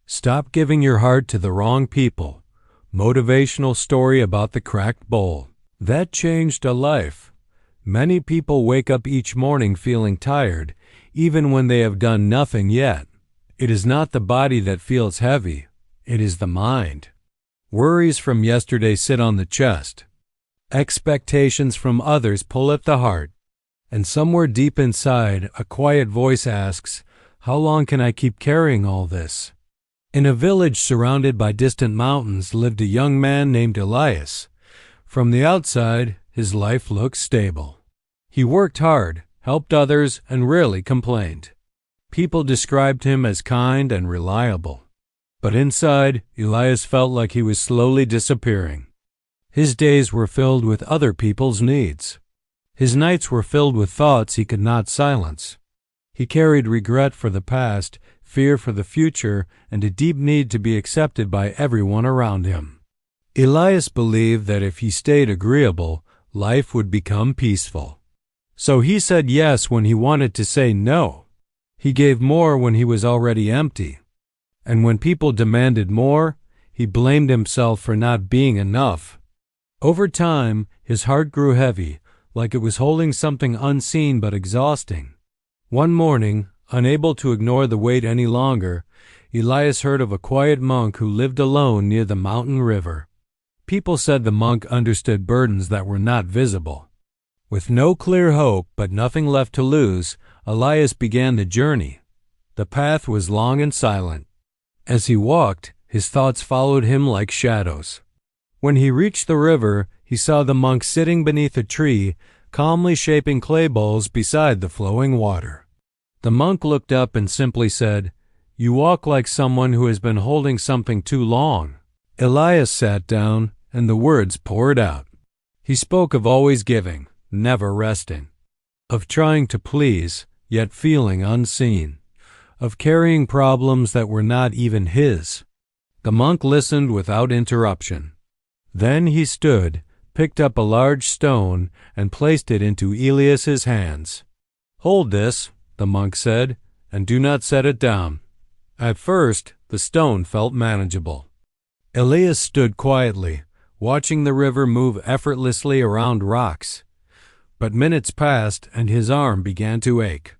Stop giving your heart to the wrong people. Motivational story about the cracked bowl. That changed a life. Many people wake up each morning feeling tired, even when they have done nothing yet. It is not the body that feels heavy. It is the mind. Worries from yesterday sit on the chest. Expectations from others pull at the heart. And somewhere deep inside, a quiet voice asks, how long can I keep carrying all this? In a village surrounded by distant mountains lived a young man named Elias. From the outside, his life looked stable. He worked hard, helped others, and rarely complained. People described him as kind and reliable. But inside, Elias felt like he was slowly disappearing. His days were filled with other people's needs. His nights were filled with thoughts he could not silence. He carried regret for the past, fear for the future, and a deep need to be accepted by everyone around him. Elias believed that if he stayed agreeable, life would become peaceful. So he said yes when he wanted to say no. He gave more when he was already empty. And when people demanded more, he blamed himself for not being enough. Over time, his heart grew heavy, like it was holding something unseen but exhausting. One morning, unable to ignore the weight any longer, Elias heard of a quiet monk who lived alone near the mountain river. People said the monk understood burdens that were not visible. With no clear hope but nothing left to lose, Elias began the journey. The path was long and silent. As he walked, his thoughts followed him like shadows. When he reached the river, he saw the monk sitting beneath a tree, calmly shaping clay bowls beside the flowing water. The monk looked up and simply said, "You walk like someone who has been holding something too long." Elias sat down, and the words poured out. He spoke of always giving, never resting, of trying to please, yet feeling unseen, of carrying problems that were not even his. The monk listened without interruption. Then he stood, picked up a large stone, and placed it into Elias's hands. "Hold this," the monk said, "and do not set it down." At first, the stone felt manageable. Elias stood quietly, watching the river move effortlessly around rocks. But minutes passed, and his arm began to ache.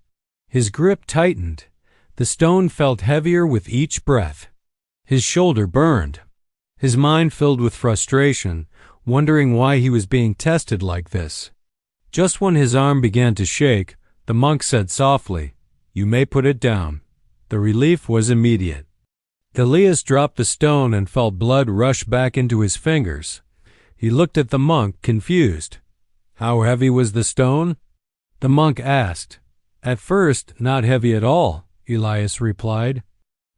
His grip tightened. The stone felt heavier with each breath. His shoulder burned. His mind filled with frustration, wondering why he was being tested like this. Just when his arm began to shake, the monk said softly, "You may put it down." The relief was immediate. Elias dropped the stone and felt blood rush back into his fingers. He looked at the monk, confused. "How heavy was the stone?" the monk asked. "At first, not heavy at all," Elias replied.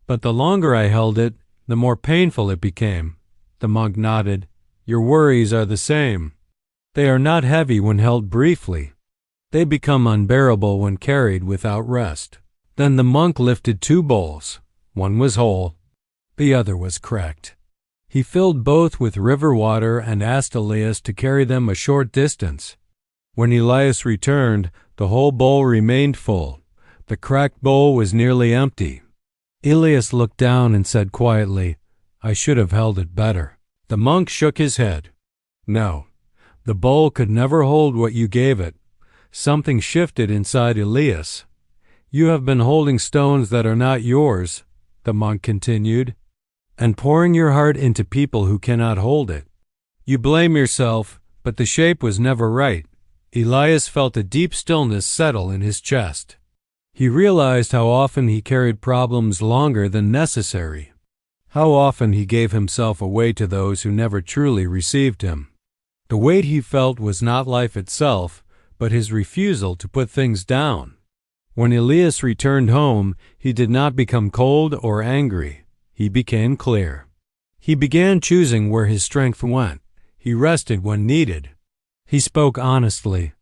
"But the longer I held it, the more painful it became." The monk nodded. "Your worries are the same. They are not heavy when held briefly. They become unbearable when carried without rest." Then the monk lifted 2 bowls. One was whole. The other was cracked. He filled both with river water and asked Elias to carry them a short distance. When Elias returned, the whole bowl remained full. The cracked bowl was nearly empty. Elias looked down and said quietly, "I should have held it better." The monk shook his head. "No, the bowl could never hold what you gave it." Something shifted inside Elias. "You have been holding stones that are not yours," the monk continued, "and pouring your heart into people who cannot hold it. You blame yourself, but the shape was never right." Elias felt a deep stillness settle in his chest. He realized how often he carried problems longer than necessary. How often he gave himself away to those who never truly received him. The weight he felt was not life itself, but his refusal to put things down. When Elias returned home, he did not become cold or angry. He became clear. He began choosing where his strength went. He rested when needed. He spoke honestly.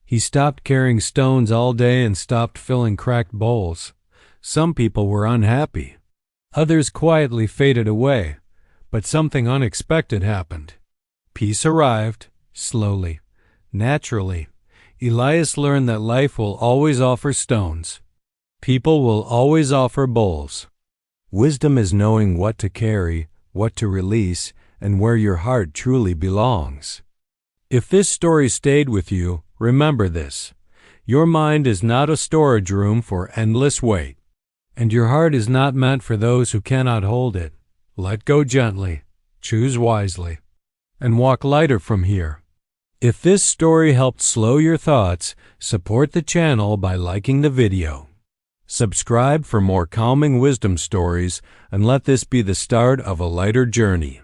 He stopped carrying stones all day and stopped filling cracked bowls. Some people were unhappy. Others quietly faded away, but something unexpected happened. Peace arrived, slowly, naturally. Elias learned that life will always offer stones. People will always offer bowls. Wisdom is knowing what to carry, what to release, and where your heart truly belongs. If this story stayed with you, remember this: your mind is not a storage room for endless weight, and your heart is not meant for those who cannot hold it. Let go gently, choose wisely, and walk lighter from here. If this story helped slow your thoughts, support the channel by liking the video. Subscribe for more calming wisdom stories, and let this be the start of a lighter journey.